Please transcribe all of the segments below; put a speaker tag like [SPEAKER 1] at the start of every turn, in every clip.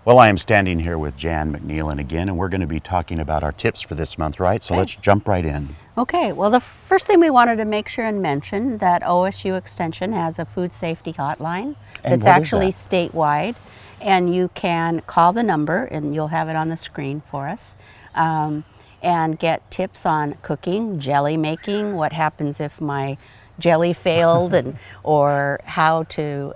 [SPEAKER 1] Well, I am standing here with Jan McNeilan again, and we're going to be talking about our tips for this month, right? So let's jump right in.
[SPEAKER 2] Okay, well, the first thing we wanted to make sure and mention that OSU Extension has a food safety hotline that's actually statewide, and you can call the number, and you'll have it on the screen for us, and get tips on cooking, jelly making, what happens if my jelly failed, and or how to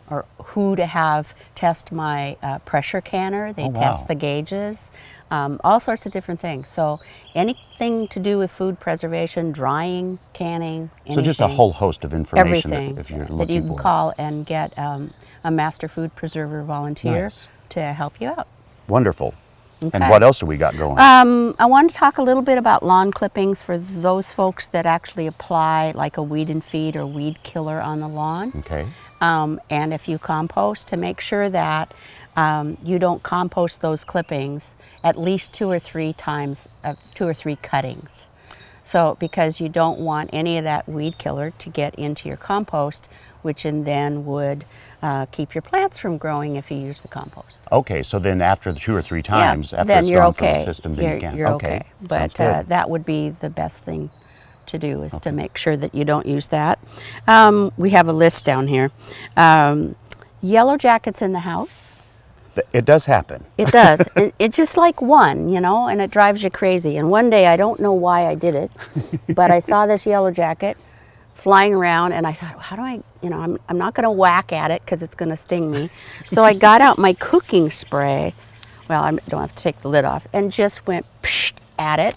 [SPEAKER 2] or who to have test my pressure canner. They test the gauges, all sorts of different things. So anything to do with food preservation, drying, canning, anything,
[SPEAKER 1] so just a whole host of information
[SPEAKER 2] everything
[SPEAKER 1] if you're looking
[SPEAKER 2] that you can
[SPEAKER 1] for
[SPEAKER 2] call and get a master food preserver volunteer to help you out.
[SPEAKER 1] Wonderful.
[SPEAKER 2] Okay.
[SPEAKER 1] And what else do we got going?
[SPEAKER 2] I want to talk a little bit about lawn clippings for those folks that actually apply like a weed and feed or weed killer on the lawn.
[SPEAKER 1] Okay.
[SPEAKER 2] And if you compost, to make sure that you don't compost those clippings at least 2 or 3 times, 2 or 3 cuttings. So because you don't want any of that weed killer to get into your compost, which then would keep your plants from growing if you use the compost.
[SPEAKER 1] Okay, so then after the 2 or 3 times, after
[SPEAKER 2] then
[SPEAKER 1] it's
[SPEAKER 2] you're
[SPEAKER 1] gone
[SPEAKER 2] okay.
[SPEAKER 1] from the system, then you can.
[SPEAKER 2] You're okay. But that would be the best thing to do, is to make sure that you don't use that. We have a list down here. Yellow jackets in the house.
[SPEAKER 1] It does happen.
[SPEAKER 2] It does. It's just like one, you know, and it drives you crazy. And one day, I don't know why I did it, but I saw this yellow jacket flying around, and I thought, how do I, you know, I'm not going to whack at it because it's going to sting me. So I got out my cooking spray. Well, I don't have to take the lid off, and just went psh at it,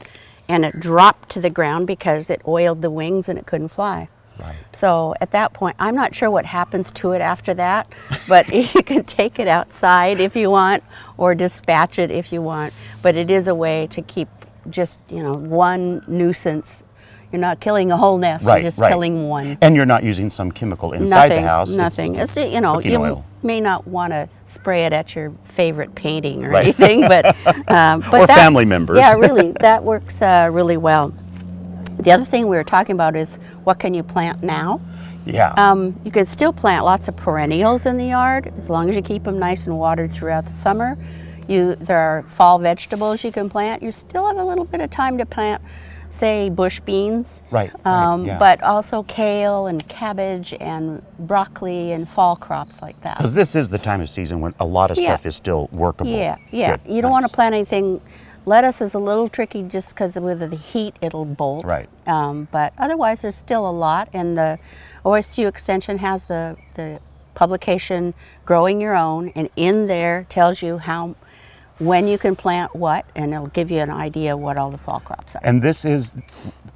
[SPEAKER 2] and it dropped to the ground because it oiled the wings and it couldn't fly.
[SPEAKER 1] Right.
[SPEAKER 2] So at that point, I'm not sure what happens to it after that, but you can take it outside if you want, or dispatch it if you want. But it is a way to keep just, you know, one nuisance. You're not killing a whole nest, you're just killing one.
[SPEAKER 1] And you're not using some chemical inside the house.
[SPEAKER 2] Nothing. It's, you know, you
[SPEAKER 1] oil.
[SPEAKER 2] may not want to spray it at your favorite painting or anything, but
[SPEAKER 1] or family members.
[SPEAKER 2] Yeah, really, that works really well. The other thing we were talking about is what can you plant now?
[SPEAKER 1] Yeah.
[SPEAKER 2] You can still plant lots of perennials in the yard as long as you keep them nice and watered throughout the summer. There are fall vegetables you can plant. You still have a little bit of time to plant, say, bush beans, but also kale and cabbage and broccoli and fall crops like that.
[SPEAKER 1] Because this is the time of season when a lot of stuff is still workable.
[SPEAKER 2] Yeah. Good. You don't want to plant anything. Lettuce is a little tricky just because with the heat it'll bolt.
[SPEAKER 1] Right.
[SPEAKER 2] But otherwise there's still a lot, and the OSU Extension has the publication Growing Your Own, and in there tells you when you can plant what, and it'll give you an idea of what all the fall crops are.
[SPEAKER 1] And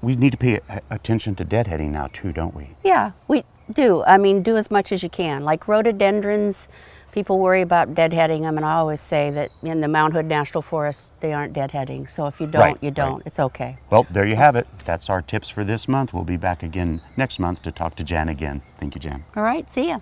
[SPEAKER 1] we need to pay attention to deadheading now too, don't we?
[SPEAKER 2] Yeah, we do. I mean, do as much as you can. Like rhododendrons, people worry about deadheading them, and I always say that in the Mount Hood National Forest, they aren't deadheading. So if you don't, you don't. It's okay.
[SPEAKER 1] Well, there you have it. That's our tips for this month. We'll be back again next month to talk to Jan again. Thank you, Jan.
[SPEAKER 2] All right, see ya.